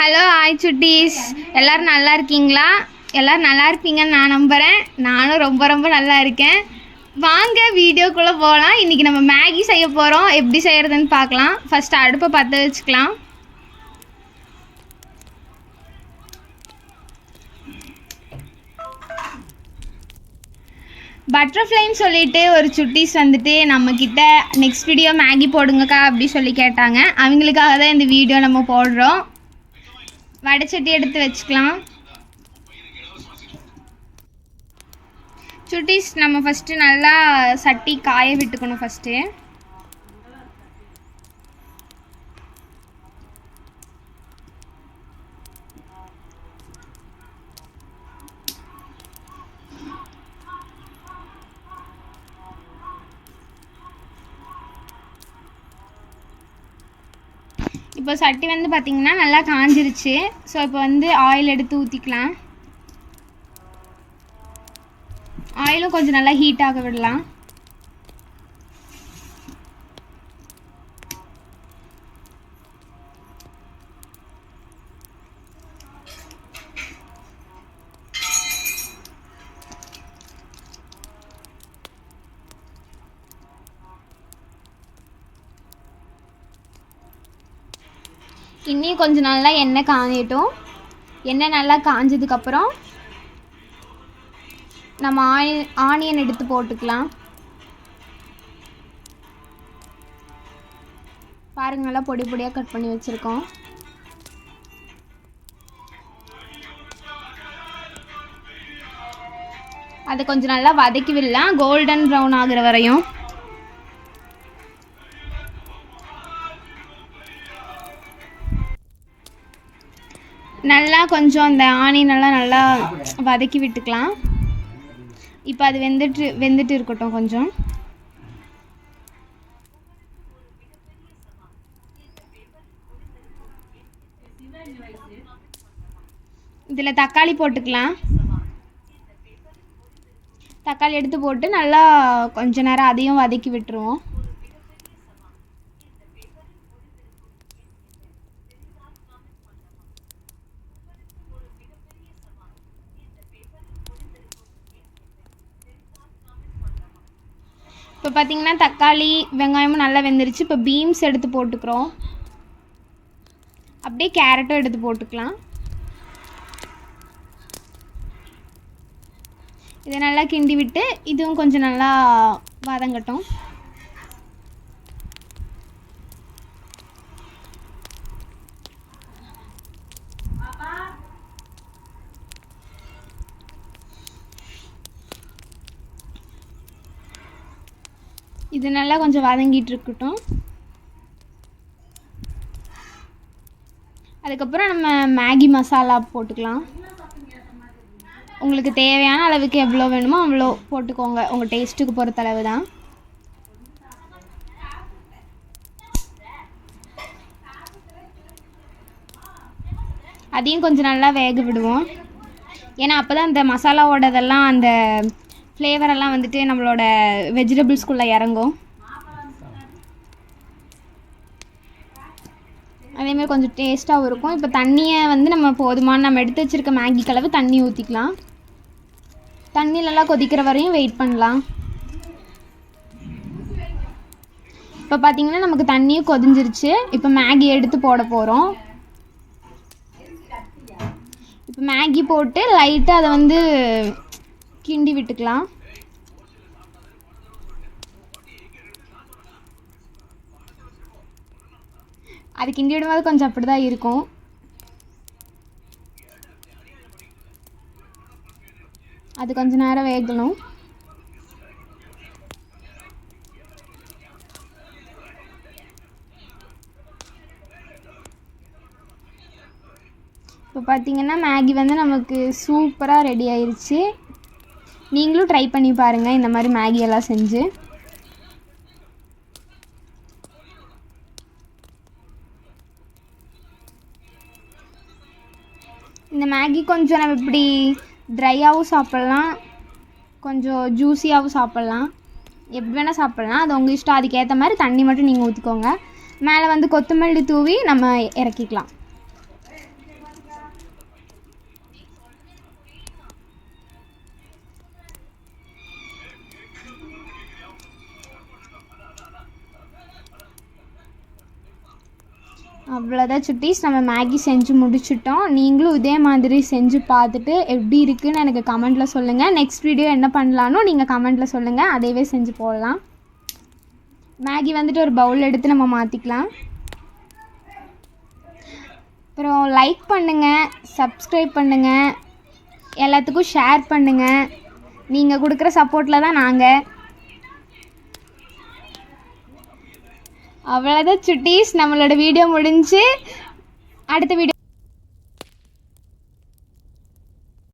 Hello hi சுட்டீஸ், எல்லோரும் நல்லா இருக்கீங்களா? எல்லோரும் நல்லா இருப்பீங்கன்னு நான் நம்புகிறேன். நானும் ரொம்ப ரொம்ப நல்லா இருக்கேன். வாங்க வீடியோக்குள்ளே போகலாம். இன்றைக்கி நம்ம மேகி செய்ய போகிறோம். எப்படி செய்கிறதுன்னு பார்க்கலாம். ஃபஸ்ட்டு அடுப்பை பற்ற வச்சுக்கலாம். பட்டர்ஃப்ளைன்னு சொல்லிட்டு ஒரு சுட்டீஸ் வந்துட்டு நம்மக்கிட்ட நெக்ஸ்ட் வீடியோ மேகி போடுங்கக்கா அப்படி சொல்லி கேட்டாங்க. அவங்களுக்காக தான் இந்த வீடியோ நம்ம போடுறோம். வடைச்சட்டி எடுத்து வச்சுக்கலாம். சுட்டீஸ், நம்ம ஃபஸ்ட்டு நல்லா சட்டி காய விட்டுக்கணும். ஃபஸ்ட்டு இப்போ சட்டி வந்து பார்த்திங்கன்னா நல்லா காஞ்சிருச்சு. ஸோ இப்போ வந்து ஆயில் எடுத்து ஊற்றிக்கலாம். ஆயிலும் கொஞ்சம் நல்லா ஹீட் ஆக விடலாம். இன்னும் கொஞ்சம் நல்லா எண்ணெய் காஞ்சிட்டோம். எண்ணெய் நல்லா காஞ்சதுக்கப்புறம் நம்ம ஆனியன் எடுத்து போட்டுக்கலாம். பாருங்க, நல்லா பொடி பொடியாக கட் பண்ணி வச்சுருக்கோம். அதை கொஞ்சம் நல்லா வதக்கி விடலாம், கோல்டன் ப்ரௌன் ஆகிற வரையும். நல்லா கொஞ்சம் அந்த ஆனியனெல்லாம் நல்லா வதக்கி விட்டுக்கலாம். இப்போ அது வெந்துட்டு இருக்கட்டும். கொஞ்சம் இதில் தக்காளி போட்டுக்கலாம். தக்காளி எடுத்து போட்டு நல்லா கொஞ்ச நேரம் அதையும் வதக்கி விட்டுருவோம். இப்போ பார்த்திங்கன்னா தக்காளி வெங்காயமும் நல்லா வெந்துருச்சு. இப்போ பீன்ஸ் எடுத்து போட்டுக்கிறோம். அப்படியே கேரட்டும் எடுத்து போட்டுக்கலாம். இதை நல்லா கிண்டி விட்டு இதுவும் கொஞ்சம் நல்லா வதங்கட்டும். இது நல்லா கொஞ்சம் வதங்கிட்டு இருக்கட்டும். அதுக்கப்புறம் நம்ம மேகி மசாலா போட்டுக்கலாம். உங்களுக்கு தேவையான அளவுக்கு எவ்வளோ வேணுமோ அவ்வளோ போட்டுக்கோங்க. உங்கள் டேஸ்ட்டுக்கு பொறுத்த அளவு தான். அதையும் கொஞ்சம் நல்லா வேக விடுவோம். ஏன்னா அப்போ தான் அந்த மசாலாவோடதெல்லாம் அந்த ஃப்ளேவரெல்லாம் வந்துட்டு நம்மளோட வெஜிடபிள்ஸ்குள்ளே இறங்கும். அதேமாதிரி கொஞ்சம் டேஸ்ட்டாகவும் இருக்கும். இப்போ தண்ணியை வந்து நம்ம எடுத்து வச்சுருக்க மேகி கலவு தண்ணி ஊற்றிக்கலாம். தண்ணி நல்லா கொதிக்கிற வரையும் வெயிட் பண்ணலாம். இப்போ பார்த்திங்கன்னா நமக்கு தண்ணியும் கொதிஞ்சிருச்சு. இப்போ மேகி எடுத்து போட போகிறோம். இப்போ மேகி போட்டு லைட்டாக அதை வந்து கிண்டி விட்டுக்கலாம். அது கிண்டி விடும்போது கொஞ்சம் அப்படி தான் இருக்கும். அது கொஞ்சம் நேரம் வேகணும். இப்போ பார்த்திங்கன்னா மேகி வந்து நமக்கு சூப்பராக ரெடி ஆயிடுச்சு. நீங்களும் ட்ரை பண்ணி பாருங்கள் இந்த மாதிரி மேகி எல்லாம் செஞ்சு. இந்த மேகி கொஞ்சம் நம்ம இப்படி ட்ரையாகவும் சாப்பிட்லாம், கொஞ்சம் ஜூஸியாகவும் சாப்பிட்லாம். எப்படி வேணால் சாப்பிட்லாம், அது உங்கள் இஷ்டம். அதுக்கேற்ற மாதிரி தண்ணி மட்டும் நீங்கள் ஊற்றிக்கோங்க. மேலே வந்து கொத்தமல்லி தூவி நம்ம இறக்கிக்கலாம். அவ்வளோதான் சுட்டீஸ், நம்ம மேகி செஞ்சு முடிச்சிட்டோம். நீங்களும் இதே மாதிரி செஞ்சு பார்த்துட்டு எப்படி இருக்குன்னு எனக்கு கமெண்ட்டில் சொல்லுங்கள். நெக்ஸ்ட் வீடியோ என்ன பண்ணலான்னு நீங்கள் கமெண்ட்டில் சொல்லுங்கள், அதையவே செஞ்சு போடலாம். மேகி வந்துட்டு ஒரு பவுல் எடுத்து நம்ம மாற்றிக்கலாம். அப்புறம் லைக் பண்ணுங்கள், சப்ஸ்கிரைப் பண்ணுங்கள், எல்லாத்துக்கும் ஷேர் பண்ணுங்கள். நீங்கள் கொடுக்குற சப்போர்ட்டில் தான் நாங்கள். அவ்வளோதான் சுட்டீஸ், நம்மளோட வீடியோ முடிஞ்சு அடுத்த வீடியோ